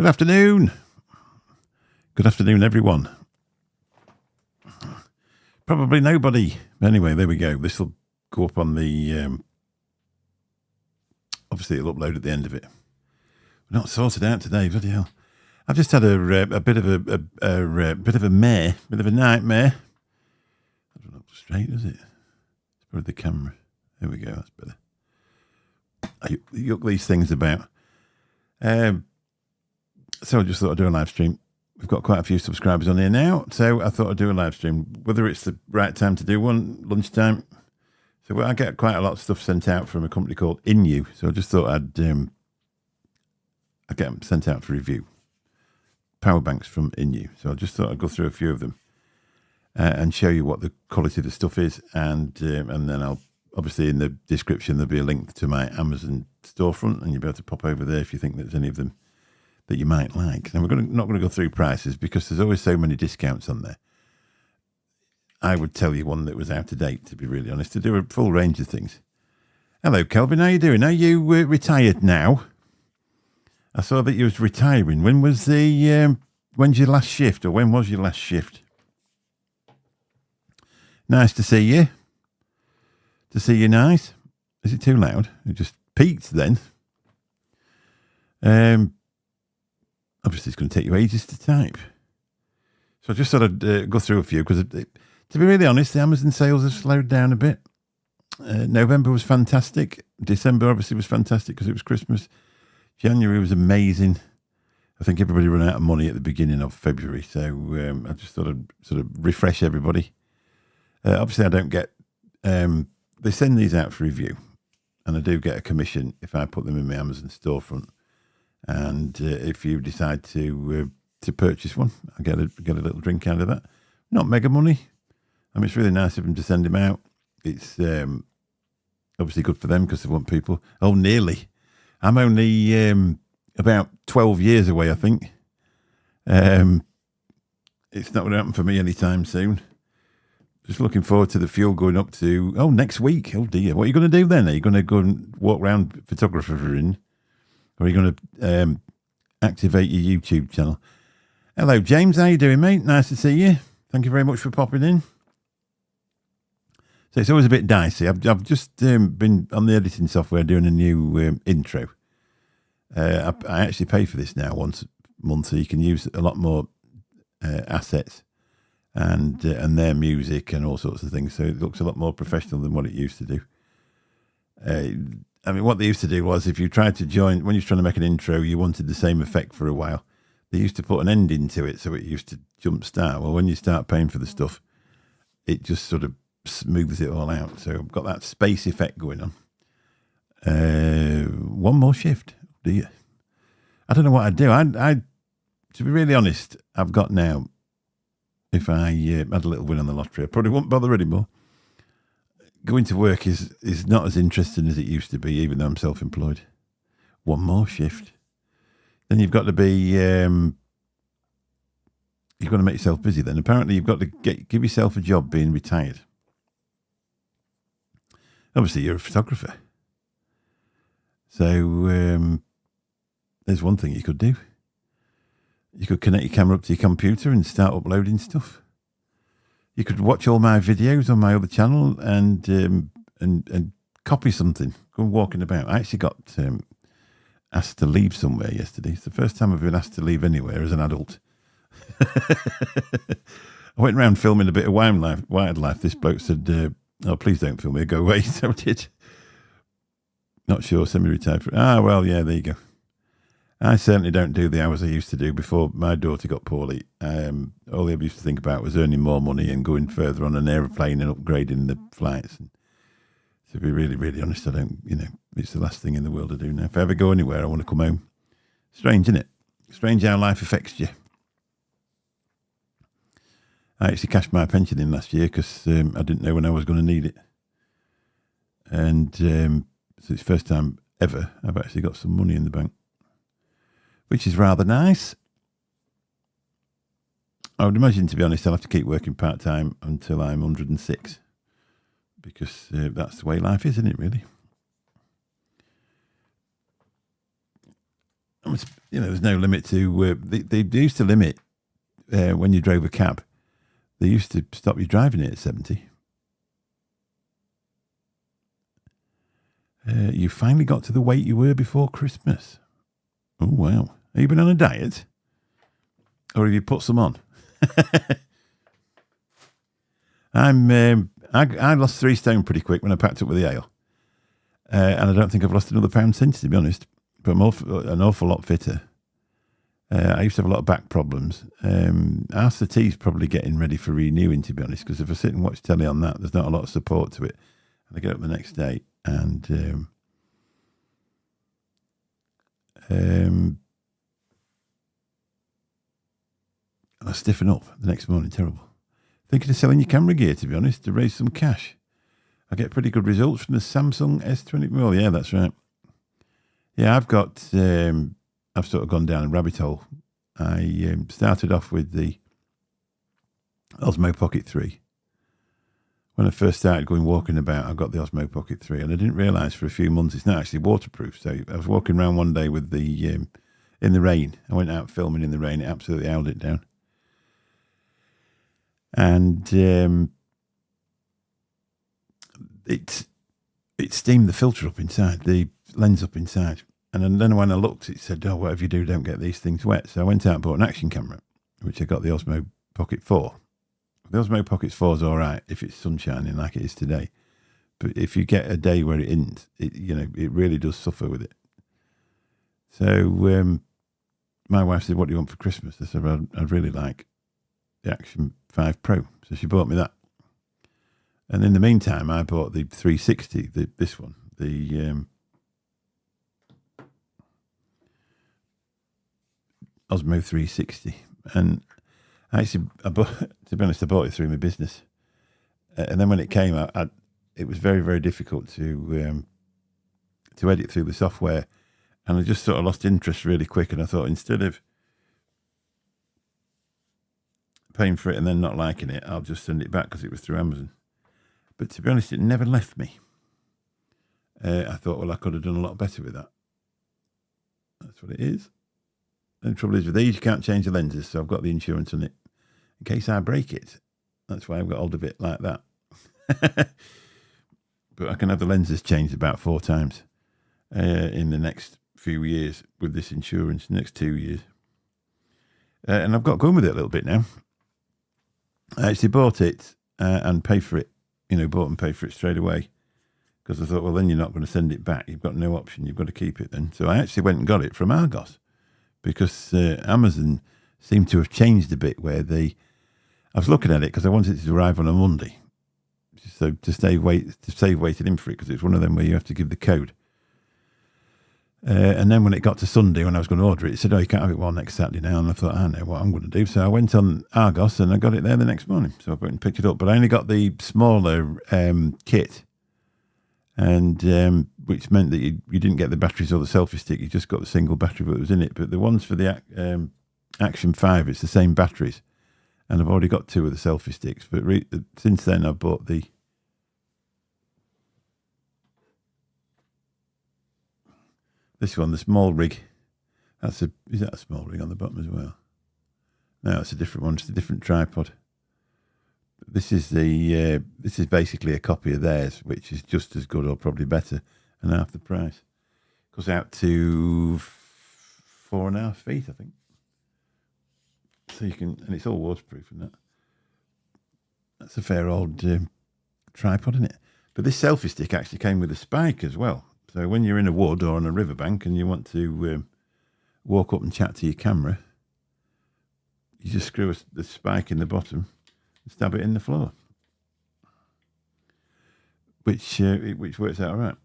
Good afternoon. Good afternoon, everyone. Probably nobody. Anyway, there we go. This will go up on the... obviously, it'll upload at the end of it. We're not sorted out today, bloody hell. I've just had a bit of a bit of a nightmare. I don't look straight, does it? It's probably the camera. There we go. That's better. I yuck these things about. So I just thought I'd do a live stream. We've got quite a few subscribers on here now, so I thought I'd do a live stream. Whether it's the right time to do one, lunchtime. So I get quite a lot of stuff sent out from a company called Iniu. So I just thought I'd get them sent out for review. Power banks from Iniu. So I just thought I'd go through a few of them and show you what the quality of the stuff is, and then I'll obviously in the description there'll be a link to my Amazon storefront, and you'll be able to pop over there if you think there's any of them that you might like. Now we're not going to go through prices because there's always so many discounts on there. I would tell you one that was out of date, to be really honest, to do a full range of things. Hello, Kelvin. How you doing? Are you retired now? I saw that you was retiring. When was when's your last shift, or when was your last shift? Nice to see you. To see you nice. Is it too loud? It just peaked then. Obviously, it's going to take you ages to type. So I just thought I'd go through a few because, to be really honest, the Amazon sales have slowed down a bit. November was fantastic. December obviously was fantastic because it was Christmas. January was amazing. I think everybody ran out of money at the beginning of February. So I just thought I'd sort of refresh everybody. Obviously, I don't get... they send these out for review. And I do get a commission if I put them in my Amazon storefront. And if you decide to purchase one, I get a little drink out of that. Not mega money. I mean, it's really nice of them to send them out. It's obviously good for them because they want people. Oh, nearly. I'm only about 12 years away, I think. It's not going to happen for me anytime soon. Just looking forward to the fuel going up to, next week. Oh, dear. What are you going to do then? Are you going to go and walk around photographering? Or are you going to activate your YouTube channel? Hello, James. How you doing, mate? Nice to see you. Thank you very much for popping in. So it's always a bit dicey. I've just been on the editing software doing a new intro. I actually pay for this now once a month, so you can use a lot more assets and their music and all sorts of things. So it looks a lot more professional than what it used to do. I mean, what they used to do was if you tried to join, when you were trying to make an intro, you wanted the same effect for a while. They used to put an end into it, so it used to jump start. Well, when you start paying for the stuff, it just sort of smooths it all out. So I've got that space effect going on. One more shift. Do you? I don't know what I'd do. I to be really honest, I've got now, if I had a little win on the lottery, I probably won't bother anymore. Going to work is not as interesting as it used to be, even though I'm self-employed. One more shift. Then you've got to be, you've got to make yourself busy then. Apparently you've got to give yourself a job being retired. Obviously you're a photographer. So there's one thing you could do. You could connect your camera up to your computer and start uploading stuff. You could watch all my videos on my other channel and copy something. Go walking about. I actually got asked to leave somewhere yesterday. It's the first time I've been asked to leave anywhere as an adult. I went around filming a bit of wildlife. This bloke said, "Oh, please don't film me. Go away." So I did. Not sure. Semi-retired. Well, yeah. There you go. I certainly don't do the hours I used to do before my daughter got poorly. All I used to think about was earning more money and going further on an aeroplane and upgrading the flights. And to be really, really honest, I don't, it's the last thing in the world to do now. If I ever go anywhere, I want to come home. Strange, isn't it? Strange how life affects you. I actually cashed my pension in last year because I didn't know when I was going to need it. And so it's the first time ever I've actually got some money in the bank, which is rather nice. I would imagine, to be honest, I'll have to keep working part-time until I'm 106 because that's the way life is, isn't it, really? there's no limit to. They used to limit when you drove a cab. They used to stop you driving it at 70. You finally got to the weight you were before Christmas. Oh wow! Have you been on a diet, or have you put some on? I lost 3 stone pretty quick when I packed up with the ale, and I don't think I've lost another pound since, to be honest. But I'm an awful lot fitter. I used to have a lot of back problems. After tea's probably getting ready for renewing, to be honest, because if I sit and watch telly on that, there's not a lot of support to it. And I get up the next day and I stiffen up the next morning. Terrible. Thinking of selling your camera gear, to be honest, to raise some cash. I get pretty good results from the Samsung S20. Well, yeah, that's right. Yeah, I've sort of gone down a rabbit hole. I started off with the Osmo Pocket 3. When I first started going walking about, I got the Osmo Pocket 3, and I didn't realise for a few months it's not actually waterproof. So I was walking around one day with the in the rain. I went out filming in the rain. It absolutely held it down. And it steamed the filter up inside, the lens up inside. And then when I looked, it said, "Oh, whatever you do, don't get these things wet." So I went out and bought an action camera, which I got the Osmo Pocket 4. The Osmo Pocket 4 is all right if it's sunshining like it is today. But if you get a day where it isn't, it really does suffer with it. So my wife said, "What do you want for Christmas?" I said, well, I'd really like the Action 5 Pro. So she bought me that. And in the meantime, I bought the 360, this one, the Osmo 360. And actually, to be honest, I bought it through my business. And then when it came out, it was very, very difficult to edit through the software. And I just sort of lost interest really quick. And I thought, instead of paying for it and then not liking it, I'll just send it back because it was through Amazon. But to be honest, it never left me. I thought, well, I could have done a lot better with that. That's what it is. And the trouble is with these, you can't change the lenses, so I've got the insurance on it in case I break it. That's why I've got hold of it like that. But I can have the lenses changed about 4 times in the next few years with this insurance, next 2 years. And I've got going with it a little bit now. I actually bought it and paid for it, bought and paid for it straight away. Because I thought, well, then you're not going to send it back. You've got no option. You've got to keep it then. So I actually went and got it from Argos. Because Amazon seemed to have changed a bit where I was looking at it because I wanted it to arrive on a Monday. So to save waiting in for it, because it's one of them where you have to give the code. And then when it got to Sunday, when I was going to order it, it said, "Oh, you can't have it next Saturday now." And I thought, I know what I'm going to do. So I went on Argos and I got it there the next morning. So I went and picked it up. But I only got the smaller kit. And which meant that you didn't get the batteries or the selfie stick. You just got the single battery that was in it. But the ones for the Action 5, it's the same batteries. And I've already got 2 of the selfie sticks. But since then, I've bought this one, the small rig. Is that a small rig on the bottom as well? No, it's a different one. It's a different tripod. This is basically a copy of theirs, which is just as good or probably better, and half the price. Goes out to 4.5 feet, I think. So you can, and it's all waterproof and that. That's a fair old tripod, isn't it? But this selfie stick actually came with a spike as well. So when you're in a wood or on a riverbank and you want to walk up and chat to your camera, you just screw the spike in the bottom and stab it in the floor, which works out all right.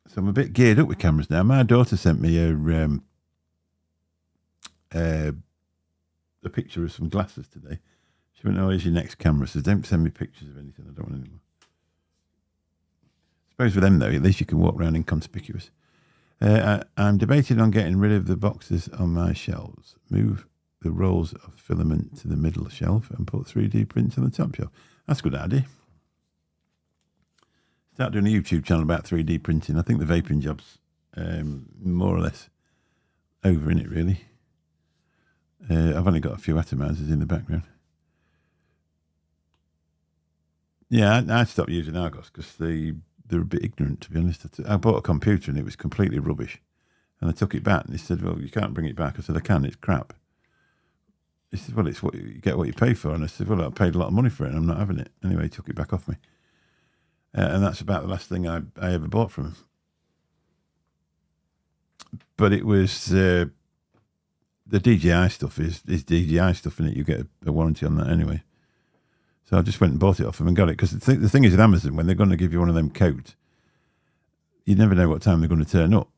So I'm a bit geared up with cameras now. My daughter sent me a picture of some glasses today. She went, "Oh, here's your next camera." So don't send me pictures of anything. I don't want any more. I suppose with them, though, at least you can walk around inconspicuous. I'm debating on getting rid of the boxes on my shelves. Move the rolls of filament to the middle shelf and put 3D prints on the top shelf. That's a good idea. Start doing a YouTube channel about 3D printing. I think the vaping job's more or less over in it, really. I've only got a few atomizers in the background. Yeah, I stopped using Argos because they're a bit ignorant, to be honest. I bought a computer and it was completely rubbish. And I took it back and they said, well, you can't bring it back. I said, I can, it's crap. He said, well, it's what you get what you pay for. And I said, well, I paid a lot of money for it and I'm not having it. Anyway, he took it back off me. And that's about the last thing I ever bought from him. But it was the DJI stuff is DJI stuff in it. You get a warranty on that anyway. So I just went and bought it off him and got it. Because the thing is with Amazon, when they're going to give you one of them codes, you never know what time they're going to turn up.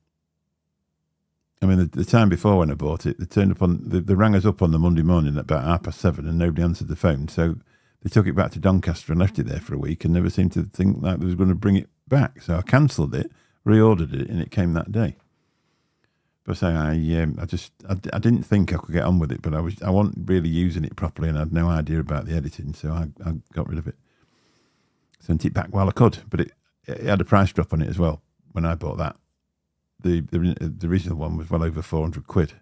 I mean, the time before when I bought it, they rang us up on the Monday morning at about 7:30 and nobody answered the phone. So they took it back to Doncaster and left it there for a week and never seemed to think like they was going to bring it back. So I cancelled it, reordered it, and it came that day. But so I didn't think I could get on with it, but I wasn't really using it properly and I had no idea about the editing, so I got rid of it. Sent it back while I could, but it had a price drop on it as well when I bought that. The original one was well over 400 quid,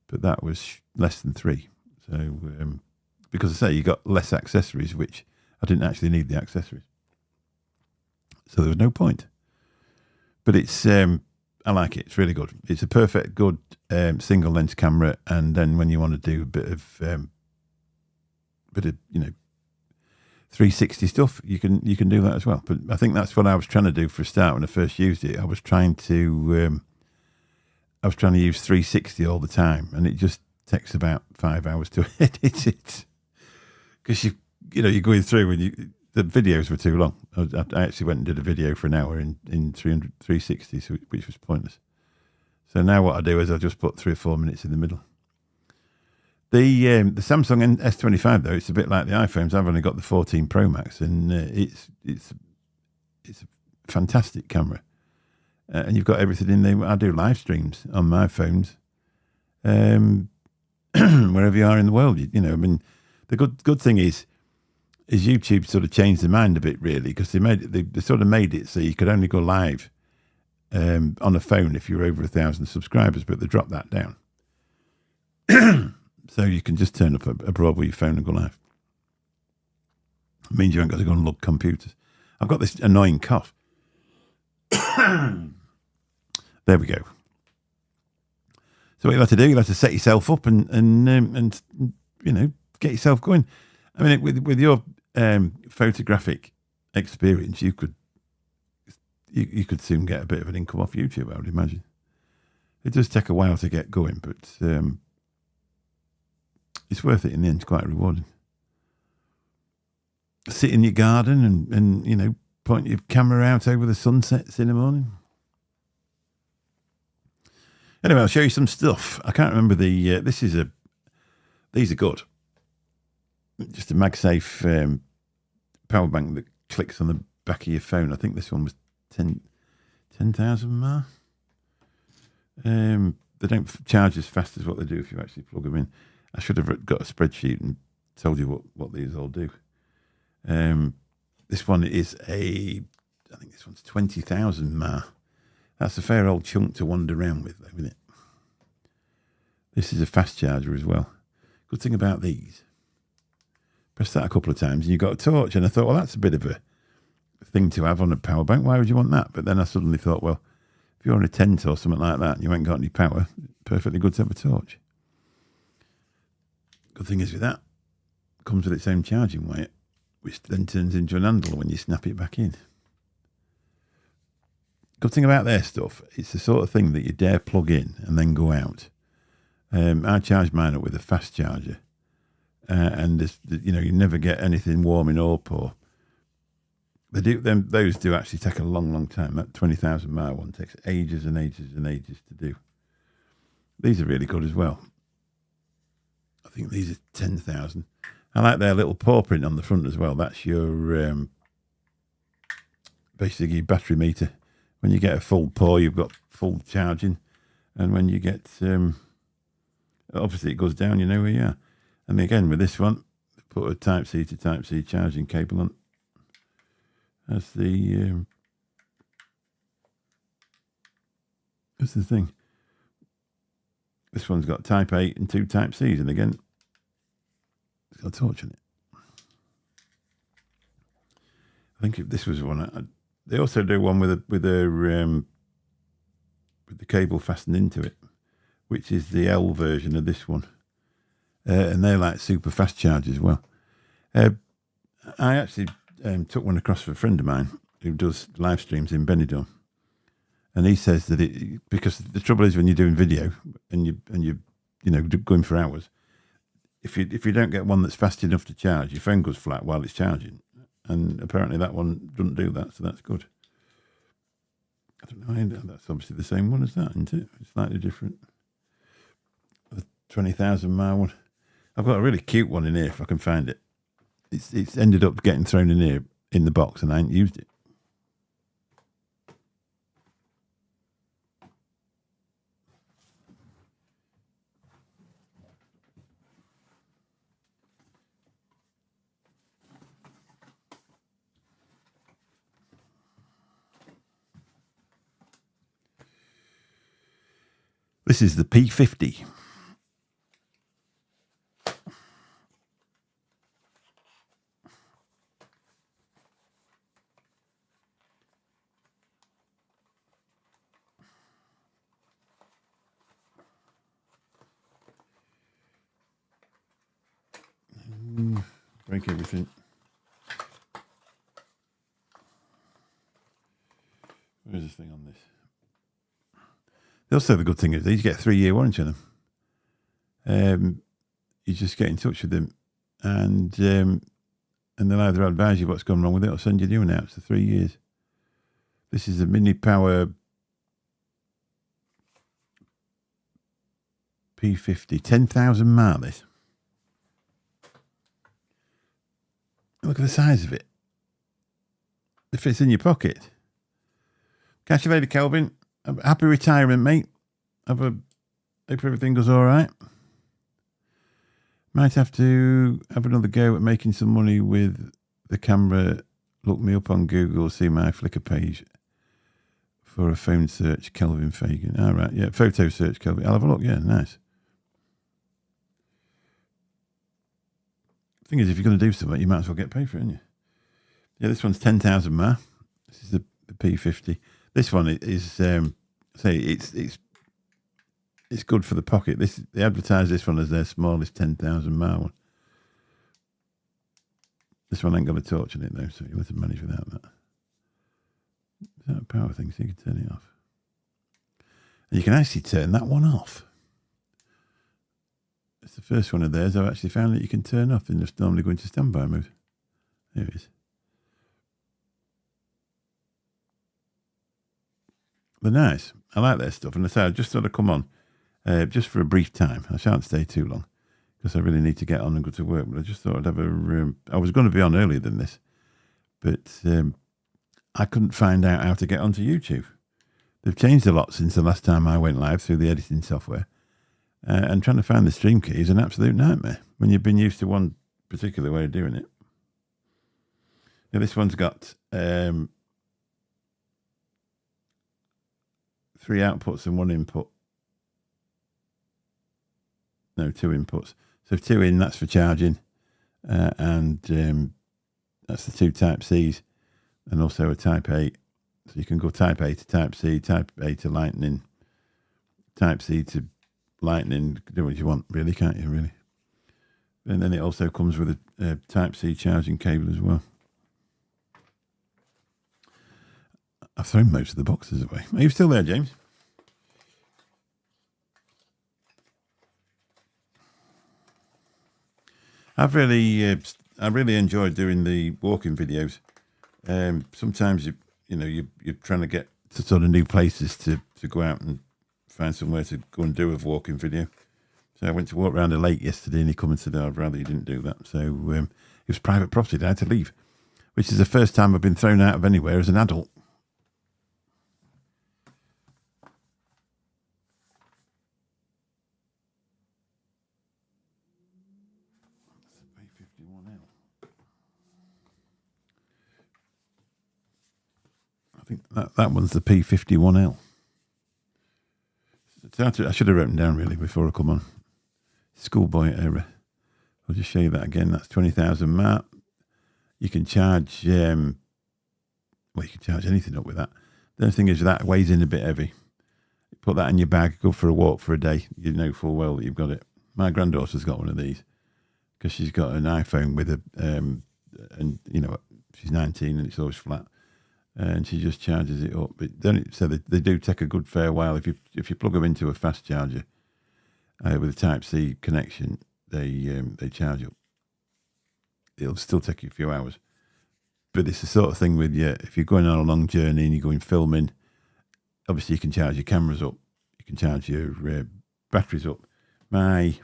but that was less than 3. So because I say you got less accessories, which I didn't actually need the accessories, so there was no point. But it's I like it. It's really good. It's a perfect good single lens camera, and then when you want to do a bit of 360 stuff, you can do that as well. But I think that's what I was trying to do for a start when I first used it. I was trying to use 360 all the time, and it just takes about 5 hours to edit it because you're going through and the videos were too long. I actually went and did a video for an hour in 360, which was pointless. So now what I do is I just put 3 or 4 minutes in the middle. The Samsung S25 though, it's a bit like the iPhones. I've only got the 14 Pro Max, and it's a fantastic camera, and you've got everything in there. I do live streams on my phones, wherever you are in the world. I mean, the good thing is YouTube sort of changed their mind a bit, really, because they sort of made it so you could only go live on a phone if you're over 1,000 subscribers, but they dropped that down. So you can just turn up abroad with your phone and go live. It means you haven't got to go and lug computers. I've got this annoying cough. There we go. So what you have to do, you have to set yourself up and get yourself going. I mean, with your photographic experience, you could soon get a bit of an income off YouTube, I would imagine. It does take a while to get going, but it's worth it in the end. It's quite rewarding. Sit in your garden and point your camera out over the sunsets in the morning. Anyway, I'll show you some stuff. I can't remember these are good. Just a MagSafe power bank that clicks on the back of your phone. I think this one was 10,000 mAh. They don't charge as fast as what they do if you actually plug them in. I should have got a spreadsheet and told you what these all do. This one is I think this one's 20,000 mAh. That's a fair old chunk to wander around with, though, isn't it? This is a fast charger as well. Good thing about these, press that a couple of times and you've got a torch. And I thought, well, that's a bit of a thing to have on a power bank. Why would you want that? But then I suddenly thought, well, if you're on a tent or something like that and you ain't got any power, perfectly good to have a torch. Good thing is with that, it comes with its own charging wire, which then turns into an handle when you snap it back in. Good thing about their stuff, it's the sort of thing that you dare plug in and then go out. I charge mine up with a fast charger, and you never get anything warming up, or those do actually take a long, long time. That 20,000 mAh one takes ages and ages and ages to do. These are really good as well. I think these are 10,000. I like their little paw print on the front as well. That's your basically your battery meter. When you get a full paw, you've got full charging, and when you get obviously it goes down, you know where you are. And again with this one, put a Type-C to Type-C charging cable on. That's the thing. This one's got Type A and 2 Type Cs, and again, it's got a torch in it. I think if this was one, they also do one with the cable fastened into it, which is the L version of this one, and they're like super fast charge as well. I actually took one across for a friend of mine who does live streams in Benidorm, and he says that because the trouble is when you're doing video and you going for hours, if you don't get one that's fast enough to charge, your phone goes flat while it's charging, and apparently that one doesn't do that, so that's good. I don't know. That's obviously the same one as that, isn't it? It's slightly different. The 20,000 mile one. I've got a really cute one in here if I can find it. It's ended up getting thrown in here in the box, and I ain't used it. This is the P50. Break everything. Where's this thing on this? Also, the good thing is you get a 3-year warranty on them. You just get in touch with them, and they'll either advise you what's gone wrong with it or send you new one out. It's for 3 years. This is a mini power P50, 10,000 mile. This. Look at the size of it. It fits in your pocket. Catch you later, Kelvin. Happy retirement, mate. Hope everything goes all right. Might have to have another go at making some money with the camera. Look me up on Google, see my Flickr page for a phone search, Kelvin Fagan. All right, yeah, photo search, Kelvin. I'll have a look, yeah, nice. Thing is, if you're going to do something, you might as well get paid for it, ain't you? Yeah, this one's 10,000 mAh. This is the P50. This one is, it's good for the pocket. They advertise this one as their smallest 10,000 mAh one. This one ain't got a torch in it though, so you'll have to manage without that. Is that a power thing, so you can turn it off? And you can actually turn that one off. It's the first one of theirs I've actually found that you can turn off and just normally go into standby mode. There it is. They're nice. I like their stuff. And I say I just thought I'd come on just for a brief time. I shan't stay too long because I really need to get on and go to work. But I just thought I'd have I was going to be on earlier than this, but I couldn't find out how to get onto YouTube. They've changed a lot since the last time I went live through the editing software. And trying to find the stream key is an absolute nightmare when you've been used to one particular way of doing it. Now, this one's got 3 outputs and 1 input. No, 2 inputs. So 2 in, that's for charging. And that's the 2 Type Cs and also a Type A. So you can go Type A to Type C, Type A to Lightning, Type C to Lightning. Do what you want, really, can't you, really? And then it also comes with a Type C charging cable as well. I've thrown most of the boxes away. Are you still there, James? I really enjoyed doing the walking videos. Sometimes you're trying to get to sort of new places to go out and find somewhere to go and do a walking video. So I went to walk around a lake yesterday, and he come and said, I'd rather you didn't do that. So it was private property. I had to leave, which is the first time I've been thrown out of anywhere as an adult. I think that one's the P51L. So I should have written down really before I come on. Schoolboy error. I'll just show you that again. That's 20,000 mAh. You can charge, you can charge anything up with that. The only thing is that weighs in a bit heavy. Put that in your bag, go for a walk for a day. You know full well that you've got it. My granddaughter's got one of these because she's got an iPhone with a, and you know, she's 19 and it's always flat, and she just charges it up. But so they do take a good fair while. If you plug them into a fast charger with a Type-C connection, they charge up. It'll still take you a few hours. But it's the sort of thing with you, if you're going on a long journey and you're going filming, obviously you can charge your cameras up. You can charge your batteries up. My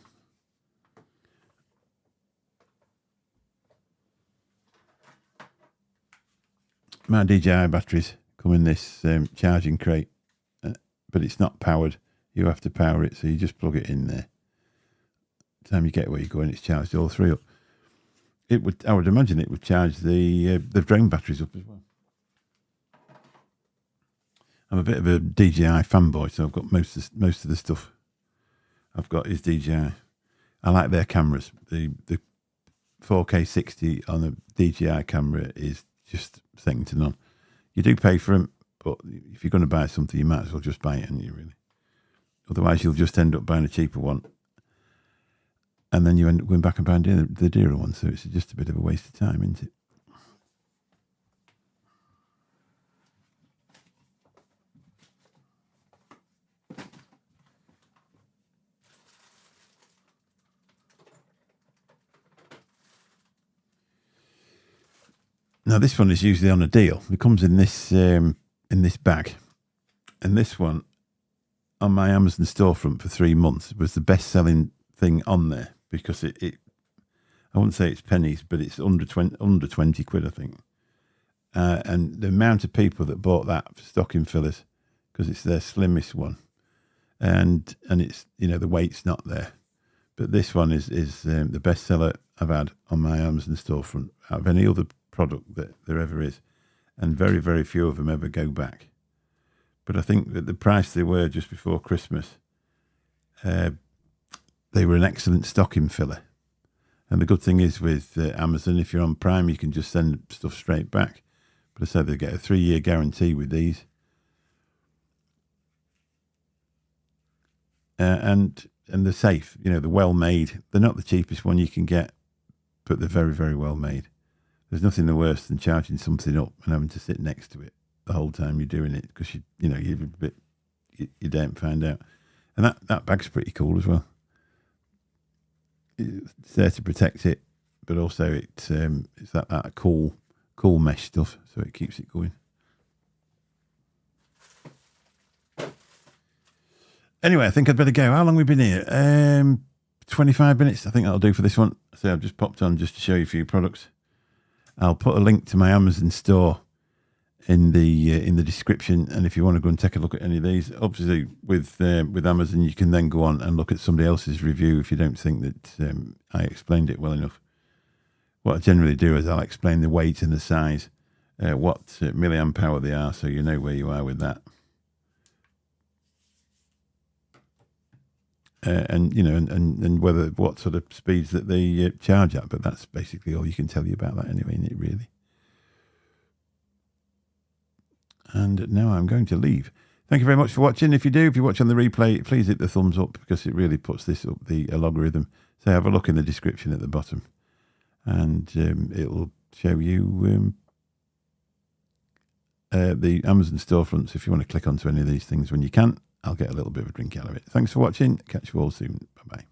DJI batteries come in this charging crate, but it's not powered. You have to power it, so you just plug it in there. By the time you get where you're going, it's charged all three up. I would imagine it would charge the drone batteries up as well. I'm a bit of a DJI fanboy, so I've got most of the stuff I've got is DJI. I like their cameras. The 4K 60 on a DJI camera is just second to none. You do pay for them, but if you're going to buy something, you might as well just buy it, and you really. Otherwise, you'll just end up buying a cheaper one, and then you end up going back and buying the dearer one. So it's just a bit of a waste of time, isn't it? Now this one is usually on a deal. It comes in this bag, and this one on my Amazon storefront for 3 months was the best selling thing on there because it I wouldn't say it's pennies, but it's under 20 quid, I think. And the amount of people that bought that for stocking fillers because it's their slimmest one, and it's, you know, the weight's not there, but this one is the best seller I've had on my Amazon storefront out of any other product that there ever is, and very, very few of them ever go back. But I think that the price they were just before Christmas, they were an excellent stocking filler. And the good thing is with Amazon, if you're on Prime, you can just send stuff straight back. But I said they get a 3-year guarantee with these, and they're safe. You know, they're well made. They're not the cheapest one you can get, but they're very, very well made. There's nothing worse than charging something up and having to sit next to it the whole time you're doing it because you don't find out. And that bag's pretty cool as well. It's there to protect it, but also it's that cool mesh stuff, so it keeps it going. Anyway, I think I'd better go. How long have we been here? 25 minutes. I think that'll do for this one. So I've just popped on just to show you a few products. I'll put a link to my Amazon store in the description, and if you want to go and take a look at any of these, obviously with Amazon, you can then go on and look at somebody else's review if you don't think that I explained it well enough. What I generally do is I'll explain the weight and the size, what milliamp hour they are, so you know where you are with that. And you know, and whether what sort of speeds that they charge at, but that's basically all you can tell you about that anyway, isn't it, really? And now I'm going to leave. Thank you very much for watching. If you watch on the replay, please hit the thumbs up because it really puts this up the algorithm. So have a look in the description at the bottom, and it'll show you the Amazon storefronts if you want to click onto any of these things. When you can, I'll get a little bit of a drink out of it. Thanks for watching. Catch you all soon. Bye-bye.